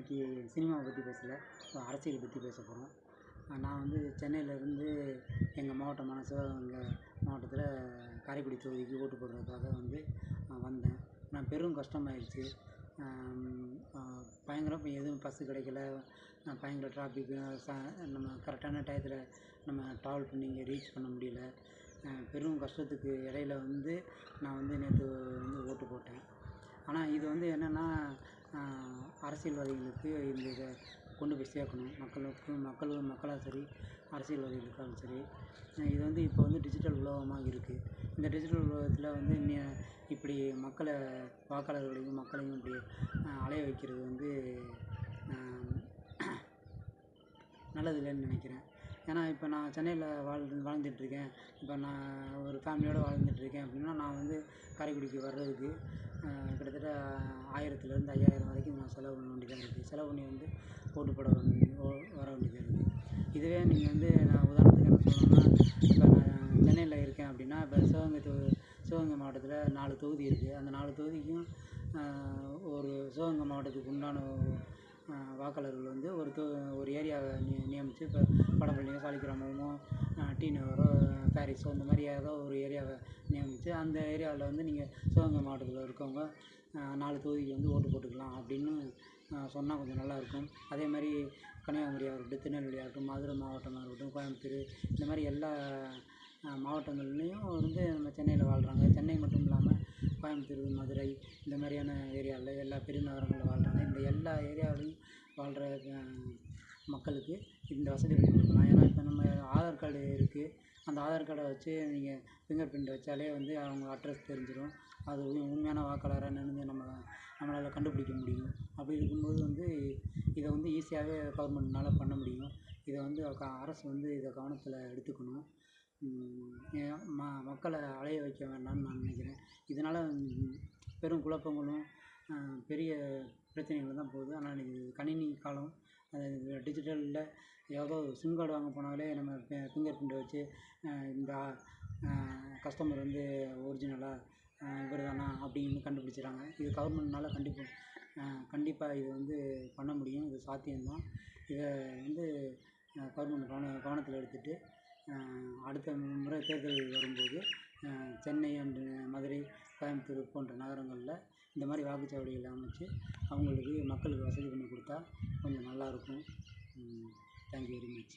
இன்றைக்கி சினிமாவை பற்றி பேசல, அரசியல் பற்றி பேச போகிறோம். நான் வந்து சென்னையிலேருந்து எங்கள் மாவட்டமான சிவகங்கை மாவட்டத்தில் காரைக்குடி தொகுதிக்கு ஓட்டு போடுறதுக்காக வந்தேன். நான் பெரும் கஷ்டமாயிடுச்சு. பயங்கரம் இப்போ எதுவும் பஸ்ஸு கிடைக்கல, பயங்கர டிராஃபிக்கு, நம்ம கரெக்டான டயத்தில் நம்ம ட்ராவல் பண்ணி இங்கே ரீச் பண்ண முடியல. பெரும் கஷ்டத்துக்கு இடையில நான் நேற்று ஓட்டு போட்டேன். ஆனால் இது என்னென்னா, அரசியல்வாதிகளுக்கு இந்த இதை கொண்டு போய் சேர்க்கணும். மக்களும் சரி, அரசியல்வாதிகளுக்காலும் சரி. இது இப்போ டிஜிட்டல் உலகமாக இருக்குது. இந்த டிஜிட்டல் உலகத்தில் இப்படி வாக்காளர்களையும் மக்களையும் இப்படி அலைய வைக்கிறது நல்லது இல்லைன்னு நினைக்கிறேன். ஏன்னா இப்போ நான் சென்னையில் வாழ்ந்துட்டுருக்கேன். இப்போ நான் ஒரு ஃபேமிலியோடு வாழ்ந்துட்டுருக்கேன் அப்படின்னா, நான் காரைக்குடிக்கு வர்றதுக்கு கிட்டத்தட்ட 1000லேருந்து 5000 வரைக்கும் நான் செலவு பண்ண வேண்டியதாக இருக்குது. செலவு பண்ணி ஓட்டு போட வர வேண்டியதாக இருக்குது. இதுவே நீங்கள் நான் உதாரணத்துக்கு என்ன சொல்லணும்னா, இப்போ நான் சென்னையில் இருக்கேன் அப்படின்னா, இப்போ சிவகங்கை மாவட்டத்தில் 4 தொகுதி இருக்குது. அந்த 4 தொகுதிக்கும் ஒரு சிவகங்கை மாவட்டத்துக்கு உண்டான வாக்காளர்கள் ஒரு ஏரியாவை நியமித்து, இப்போ படப்பள்ளியோ, சாலிகிராமமோ, டி நகரோ, பாரிஸோ, இந்த மாதிரி ஏதோ ஒரு ஏரியாவை நியமித்து, அந்த ஏரியாவில் நீங்கள் சிவகங்கை மாவட்டத்தில் இருக்கவங்க 4 தொகுதிக்கு ஓட்டு போட்டுக்கலாம் அப்படின்னு சொன்னால் கொஞ்சம் நல்லாயிருக்கும். அதே மாதிரி கன்னியாகுமரியாக இருக்கட்டும், திருநெல்வேலியாக இருக்கட்டும், மதுரை மாவட்டமாக இருக்கட்டும், கோயம்புத்தூர், இந்த மாதிரி எல்லா மாவட்டங்கள்லேயும் நம்ம சென்னையில் வாழ்கிறாங்க. சென்னை மட்டும் இல்லாமல் கோயம்புத்தூர், மதுரை, இந்த மாதிரியான ஏரியாவில் எல்லா பெருநகரங்களில் வாழ்கிறாங்க. இந்த எல்லா ஏரியாவிலையும் வாழ்கிற மக்களுக்கு இந்த வசதி கொடுக்கலாம். ஏன்னா இப்போ நம்ம ஆதார் கார்டு இருக்குது. அந்த ஆதார் கார்டை வச்சு நீங்கள் ஃபிங்கர் பிரிண்ட் வச்சாலே அவங்க அட்ரஸ் தெரிஞ்சிடும். அது உண்மையான வாக்காளராக நம்மளால் கண்டுபிடிக்க முடியும். அப்படி இருக்கும்போது இதை ஈஸியாகவே கவர்மெண்ட்னால் பண்ண முடியும். இதை அரசு இதை கவனத்தில் எடுத்துக்கணும். மக்களை அலைய வைக்க வேண்டாம்னு நான் நினைக்கிறேன். இதனால் பெரும் குழப்பங்களும் பெரிய பிரச்சனைகள் தான் போகுது. ஆனால் இது கணினி காலம். டிஜிட்டலில் ஏதோ சிம் கார்டு வாங்க போனாலே நம்ம ஃபிங்கர் பிரிண்ட்டை வச்சு இந்த கஸ்டமர் ஒரிஜினலாக இவர் தானா அப்படின்னு கண்டுபிடிச்சிடுறாங்க. இது கவர்மெண்ட்னால் கண்டிப்பாக இது பண்ண முடியும். இது சாத்தியம்தான். இதை கவர்மெண்ட் கவனத்தில் எடுத்துகிட்டு அடுத்த முறை தேர்தல் வரும்போது சென்னை அண்டு மதுரை, கோயம்புத்தூர் போன்ற நகரங்களில் இந்த மாதிரி வாக்குச்சாவடிகளை அமைச்சு மக்களுக்கு வசதி பண்ணி கொடுத்தா கொஞ்சம் நல்லாயிருக்கும். Thank you very much.